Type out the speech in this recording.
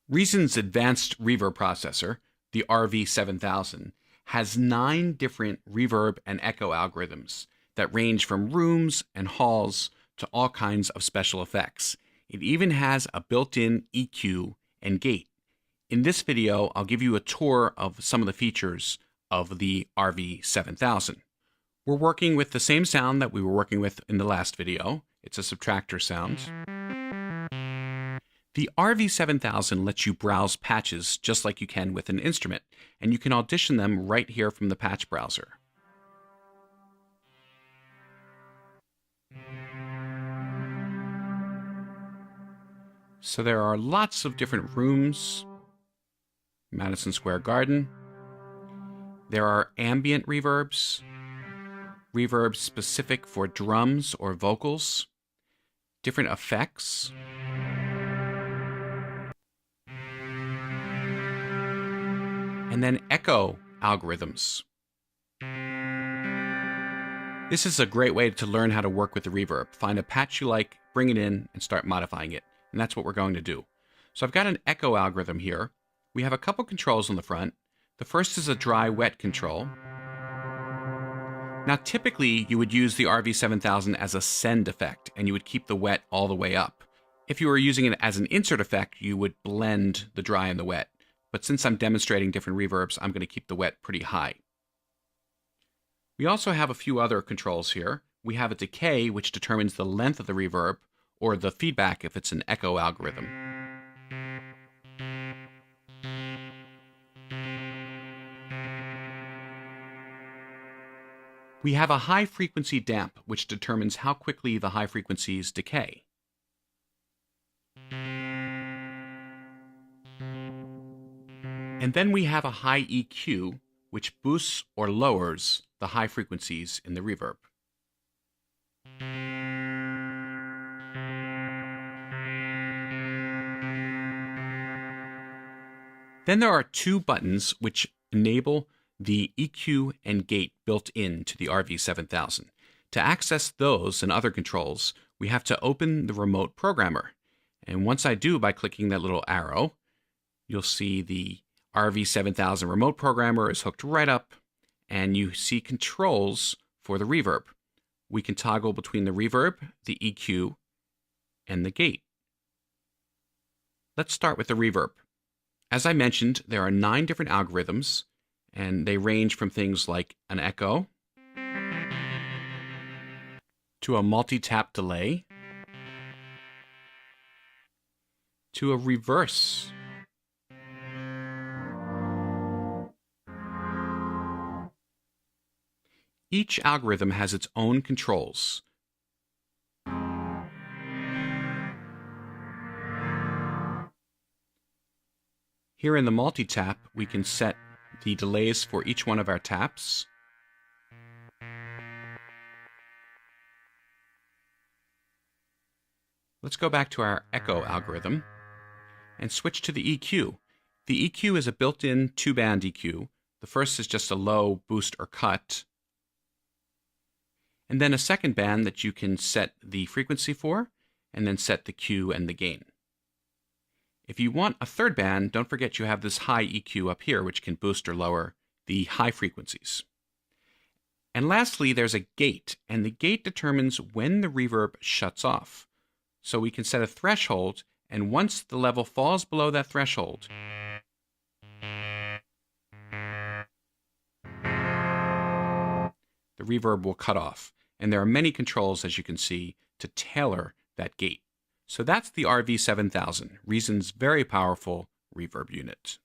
Reason's Advanced Reverb processor, the RV7000, has 9 different reverb and echo algorithms that range from rooms and halls to all kinds of special effects. It even has a built-in EQ and gate. In this video, I'll give you a tour of some of the features of the RV7000. We're working with the same sound that we were working with in the last video. It's a subtractor sound. The RV7000 lets you browse patches just like you can with an instrument, and you can audition them right here from the patch browser. So there are lots of different rooms. Madison Square Garden. There are ambient reverbs, reverbs specific for drums or vocals, different effects, and then echo algorithms. This is a great way to learn how to work with the reverb. Find a patch you like, bring it in, and start modifying it. And that's what we're going to do. So I've got an echo algorithm here. We have a couple controls on the front. The first is a dry-wet control. Now typically you would use the RV7000 as a send effect, and you would keep the wet all the way up. If you were using it as an insert effect, you would blend the dry and the wet. But since I'm demonstrating different reverbs, I'm going to keep the wet pretty high. We also have a few other controls here. We have a decay, which determines the length of the reverb, or the feedback if it's an echo algorithm. We have a high frequency damp, which determines how quickly the high frequencies decay. And then we have a high EQ, which boosts or lowers the high frequencies in the reverb. Then there are 2 buttons which enable the EQ and gate built into the RV7000. To access those and other controls, we have to open the remote programmer. And once I do by clicking that little arrow, you'll see the RV7000 remote programmer is hooked right up, and you see controls for the reverb. We can toggle between the reverb, the EQ, and the gate. Let's start with the reverb. As I mentioned, there are 9 different algorithms, and they range from things like an echo, to a multi-tap delay, to a reverse, each algorithm has its own controls. Here in the multi-tap, we can set the delays for each one of our taps. Let's go back to our echo algorithm and switch to the EQ. The EQ is a built-in 2-band EQ. The first is just a low boost or cut, and then a second band that you can set the frequency for, and then set the Q and the gain. If you want a third band, don't forget you have this high EQ up here, which can boost or lower the high frequencies. And lastly, there's a gate, and the gate determines when the reverb shuts off. So we can set a threshold, and once the level falls below that threshold, the reverb will cut off. And there are many controls, as you can see, to tailor that gate. So that's the RV7000, Reason's very powerful reverb unit.